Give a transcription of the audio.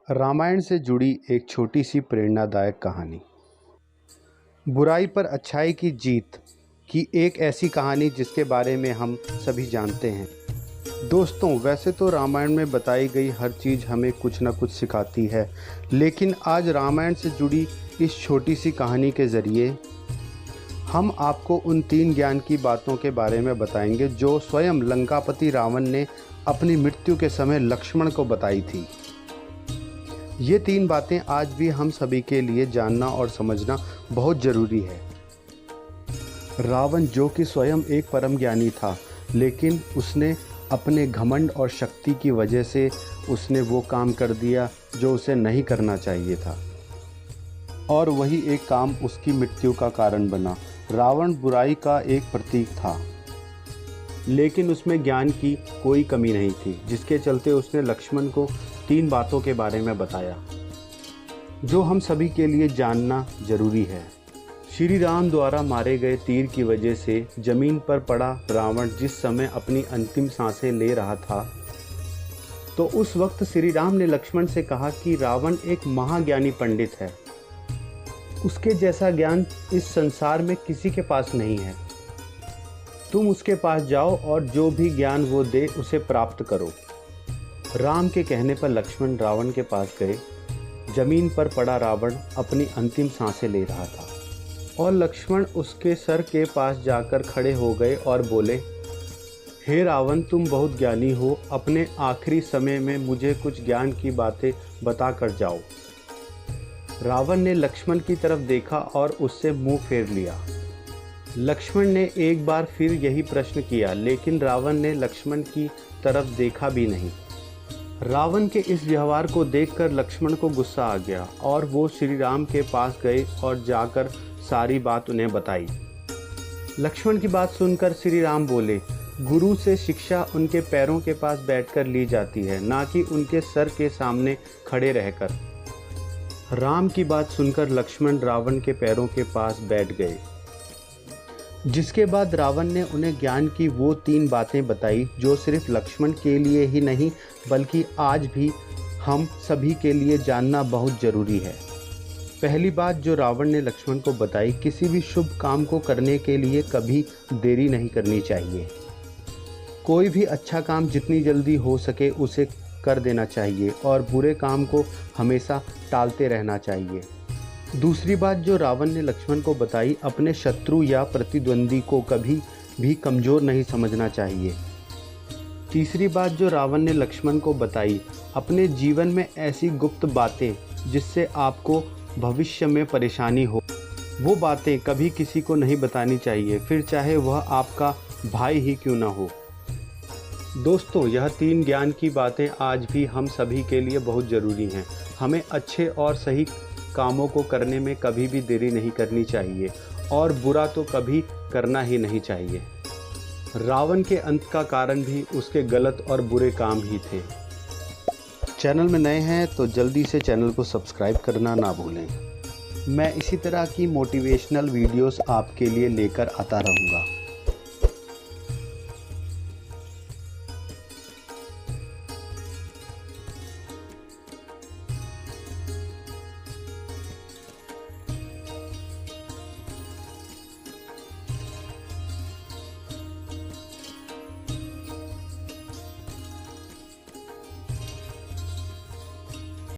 रामायण से जुड़ी एक छोटी सी प्रेरणादायक कहानी। बुराई पर अच्छाई की जीत की एक ऐसी कहानी जिसके बारे में हम सभी जानते हैं। दोस्तों, वैसे तो रामायण में बताई गई हर चीज़ हमें कुछ न कुछ सिखाती है, लेकिन आज रामायण से जुड़ी इस छोटी सी कहानी के ज़रिए हम आपको उन 3 ज्ञान की बातों के बारे में बताएंगे जो स्वयं लंकापति रावण ने अपनी मृत्यु के समय लक्ष्मण को बताई थी। ये 3 बातें आज भी हम सभी के लिए जानना और समझना बहुत ज़रूरी है। रावण, जो कि स्वयं एक परम ज्ञानी था, लेकिन उसने अपने घमंड और शक्ति की वजह से उसने वो काम कर दिया जो उसे नहीं करना चाहिए था, और वही एक काम उसकी मृत्यु का कारण बना। रावण बुराई का एक प्रतीक था, लेकिन उसमें ज्ञान की कोई कमी नहीं थी, जिसके चलते उसने लक्ष्मण को 3 बातों के बारे में बताया जो हम सभी के लिए जानना जरूरी है। श्री राम द्वारा मारे गए तीर की वजह से जमीन पर पड़ा रावण जिस समय अपनी अंतिम सांसें ले रहा था, तो उस वक्त श्री राम ने लक्ष्मण से कहा कि रावण एक महाज्ञानी पंडित है, उसके जैसा ज्ञान इस संसार में किसी के पास नहीं है। तुम उसके पास जाओ और जो भी ज्ञान वो दे उसे प्राप्त करो। राम के कहने पर लक्ष्मण रावण के पास गए। जमीन पर पड़ा रावण अपनी अंतिम सांसें ले रहा था, और लक्ष्मण उसके सर के पास जाकर खड़े हो गए और बोले, हे रावण, तुम बहुत ज्ञानी हो, अपने आखिरी समय में मुझे कुछ ज्ञान की बातें बता कर जाओ। रावण ने लक्ष्मण की तरफ देखा और उससे मुंह फेर लिया। लक्ष्मण ने एक बार फिर यही प्रश्न किया, लेकिन रावण ने लक्ष्मण की तरफ देखा भी नहीं। रावण के इस व्यवहार को देखकर लक्ष्मण को गुस्सा आ गया और वो श्री राम के पास गए और जाकर सारी बात उन्हें बताई। लक्ष्मण की बात सुनकर श्री राम बोले, गुरु से शिक्षा उनके पैरों के पास बैठकर ली जाती है, ना कि उनके सर के सामने खड़े रहकर। राम की बात सुनकर लक्ष्मण रावण के पैरों के पास बैठ गए, जिसके बाद रावण ने उन्हें ज्ञान की वो 3 बातें बताई जो सिर्फ लक्ष्मण के लिए ही नहीं बल्कि आज भी हम सभी के लिए जानना बहुत ज़रूरी है। पहली बात जो रावण ने लक्ष्मण को बताई, किसी भी शुभ काम को करने के लिए कभी देरी नहीं करनी चाहिए। कोई भी अच्छा काम जितनी जल्दी हो सके उसे कर देना चाहिए और बुरे काम को हमेशा टालते रहना चाहिए। दूसरी बात जो रावण ने लक्ष्मण को बताई, अपने शत्रु या प्रतिद्वंदी को कभी भी कमज़ोर नहीं समझना चाहिए। तीसरी बात जो रावण ने लक्ष्मण को बताई, अपने जीवन में ऐसी गुप्त बातें जिससे आपको भविष्य में परेशानी हो, वो बातें कभी किसी को नहीं बतानी चाहिए, फिर चाहे वह आपका भाई ही क्यों ना हो। दोस्तों, यह 3 ज्ञान की बातें आज भी हम सभी के लिए बहुत ज़रूरी हैं। हमें अच्छे और सही कामों को करने में कभी भी देरी नहीं करनी चाहिए, और बुरा तो कभी करना ही नहीं चाहिए। रावण के अंत का कारण भी उसके गलत और बुरे काम ही थे। चैनल में नए हैं तो जल्दी से चैनल को सब्सक्राइब करना ना भूलें। मैं इसी तरह की मोटिवेशनल वीडियोस आपके लिए लेकर आता रहूँगा।